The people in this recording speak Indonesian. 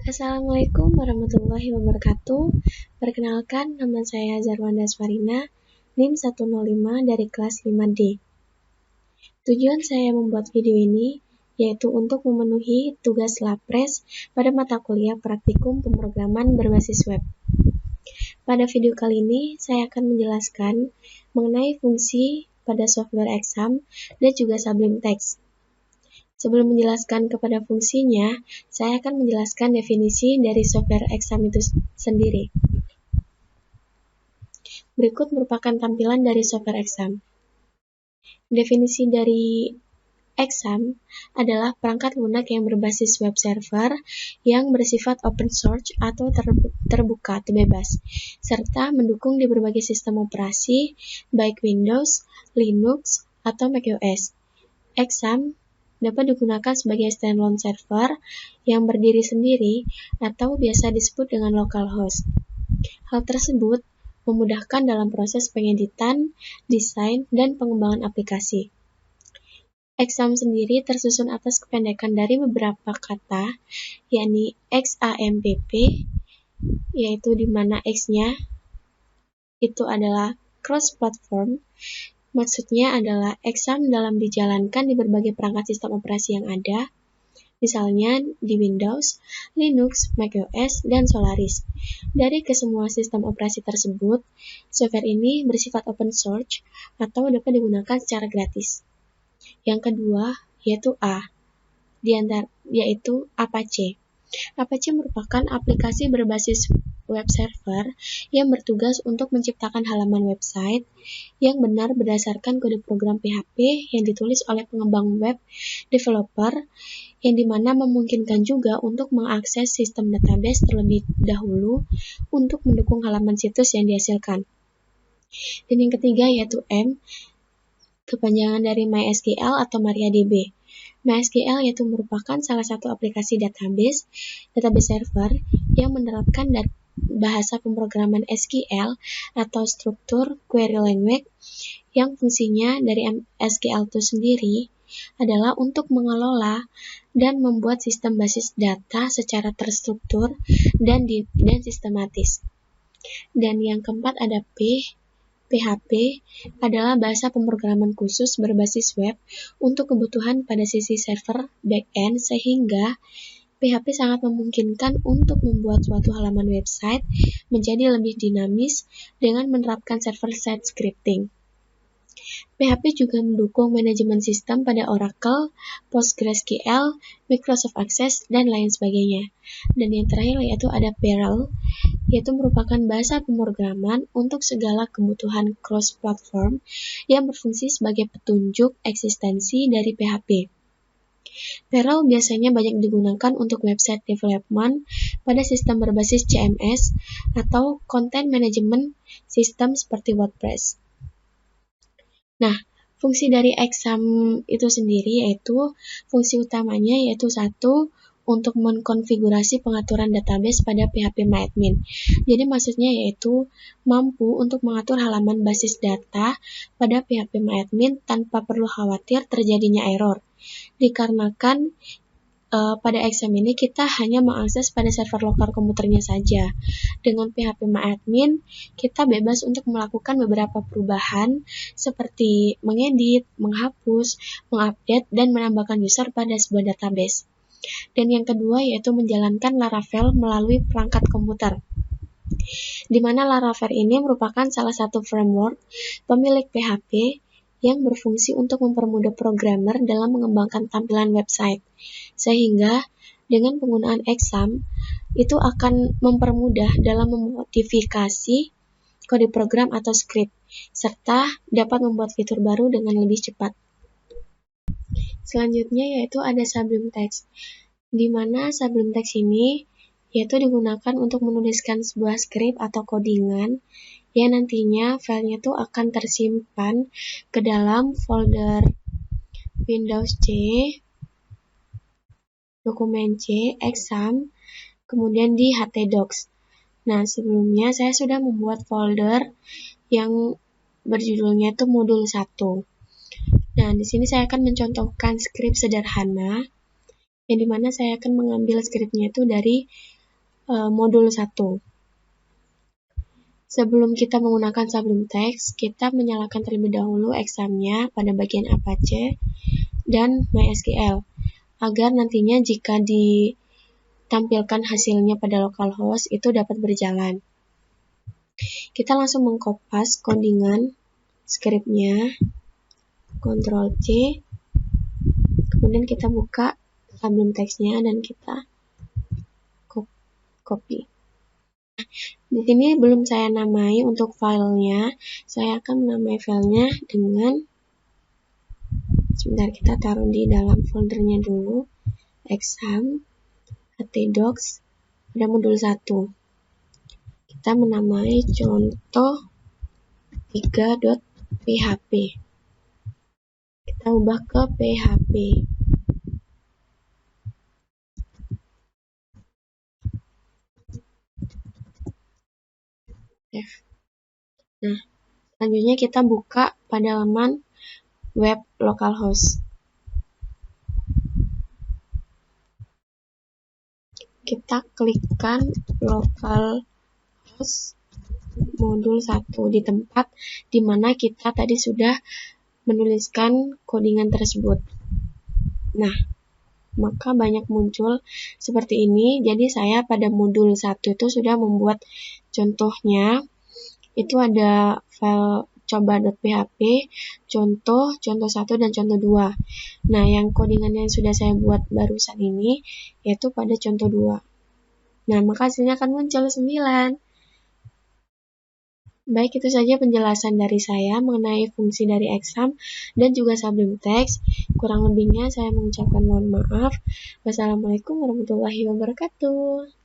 Assalamualaikum warahmatullahi wabarakatuh. Perkenalkan, nama saya Zarwanda Sfarina, NIM 105 dari kelas 5D. Tujuan saya membuat video ini yaitu untuk memenuhi tugas Lapres pada mata kuliah praktikum pemrograman berbasis web. Pada video kali ini, saya akan menjelaskan mengenai fungsi pada software exam dan juga Sublime Text. Sebelum menjelaskan kepada fungsinya, saya akan menjelaskan definisi dari software exam itu sendiri. Berikut merupakan tampilan dari software exam. Definisi dari exam adalah perangkat lunak yang berbasis web server yang bersifat open source atau terbuka atau bebas, serta mendukung di berbagai sistem operasi, baik Windows, Linux, atau macOS. Exam dapat digunakan sebagai standalone server yang berdiri sendiri atau biasa disebut dengan localhost. Hal tersebut memudahkan dalam proses pengeditan, desain, dan pengembangan aplikasi. Exam sendiri tersusun atas kependekan dari beberapa kata, yakni XAMPP, yaitu di mana X-nya itu adalah cross-platform. Maksudnya adalah exam dalam dijalankan di berbagai perangkat sistem operasi yang ada, misalnya di Windows, Linux, macOS, dan Solaris. Dari kesemua sistem operasi tersebut, software ini bersifat open source atau dapat digunakan secara gratis. Yang kedua, yaitu yaitu Apache. Apache merupakan aplikasi berbasis web server yang bertugas untuk menciptakan halaman website yang benar berdasarkan kode program PHP yang ditulis oleh pengembang web developer, yang dimana memungkinkan juga untuk mengakses sistem database terlebih dahulu untuk mendukung halaman situs yang dihasilkan. Dan yang ketiga yaitu M, kepanjangan dari MySQL atau MariaDB. MySQL yaitu merupakan salah satu aplikasi database server yang menerapkan bahasa pemrograman SQL atau struktur query language, yang fungsinya dari SQL itu sendiri adalah untuk mengelola dan membuat sistem basis data secara terstruktur dan sistematis. Dan yang keempat ada PHP adalah bahasa pemrograman khusus berbasis web untuk kebutuhan pada sisi server backend, sehingga PHP sangat memungkinkan untuk membuat suatu halaman website menjadi lebih dinamis dengan menerapkan server-side scripting. PHP juga mendukung manajemen sistem pada Oracle, PostgreSQL, Microsoft Access, dan lain sebagainya. Dan yang terakhir yaitu ada Perl, yaitu merupakan bahasa pemrograman untuk segala kebutuhan cross-platform yang berfungsi sebagai petunjuk eksistensi dari PHP. Perl biasanya banyak digunakan untuk website development pada sistem berbasis CMS atau content management system seperti WordPress. Nah, fungsi dari exam itu sendiri yaitu fungsi utamanya yaitu satu, untuk mengkonfigurasi pengaturan database pada PHPMyAdmin. Jadi maksudnya yaitu mampu untuk mengatur halaman basis data pada PHPMyAdmin tanpa perlu khawatir terjadinya error. Dikarenakan pada exam ini kita hanya mengakses pada server lokal komputernya saja. Dengan PHPMyAdmin, kita bebas untuk melakukan beberapa perubahan seperti mengedit, menghapus, mengupdate, dan menambahkan user pada sebuah database. Dan yang kedua yaitu menjalankan Laravel melalui perangkat komputer, di mana Laravel ini merupakan salah satu framework pemilik PHP yang berfungsi untuk mempermudah programmer dalam mengembangkan tampilan website, sehingga dengan penggunaan exam itu akan mempermudah dalam memodifikasi kode program atau script, serta dapat membuat fitur baru dengan lebih cepat. Selanjutnya yaitu ada Sublime Text, di mana Sublime Text ini yaitu digunakan untuk menuliskan sebuah script atau codingan yang nantinya filenya itu akan tersimpan ke dalam folder Windows C, dokumen C, exam, kemudian di htdocs. Nah, sebelumnya saya sudah membuat folder yang berjudulnya itu modul 1. Nah, di sini saya akan mencontohkan skrip sederhana yang dimana saya akan mengambil skripnya itu dari modul 1. Sebelum kita menggunakan Sublime Text, kita menyalakan terlebih dahulu examnya pada bagian Apache dan MySQL, agar nantinya jika ditampilkan hasilnya pada localhost itu dapat berjalan. Kita langsung mengkopas codingan skripnya, Ctrl C, kemudian kita buka Sublime Text-nya dan kita copy. Di sini belum saya namai untuk filenya, saya akan menamai filenya dengan, sebentar, kita taruh di dalam foldernya dulu, exam, htdocs, pada modul 1. Kita menamai contoh 3.php. Kita ubah ke PHP. Nah, selanjutnya kita buka pada halaman web localhost. Kita klikkan localhost modul 1 di tempat dimana kita tadi sudah menuliskan codingan tersebut. Nah, maka banyak muncul seperti ini. Jadi saya pada modul 1 itu sudah membuat contohnya. Itu ada file coba.php, contoh 1 dan contoh 2. Nah, yang codingan yang sudah saya buat barusan ini yaitu pada contoh 2. Nah, maka hasilnya akan muncul 9. Baik, itu saja penjelasan dari saya mengenai fungsi dari exam dan juga Sublime Text. Kurang lebihnya saya mengucapkan mohon maaf. Wassalamualaikum warahmatullahi wabarakatuh.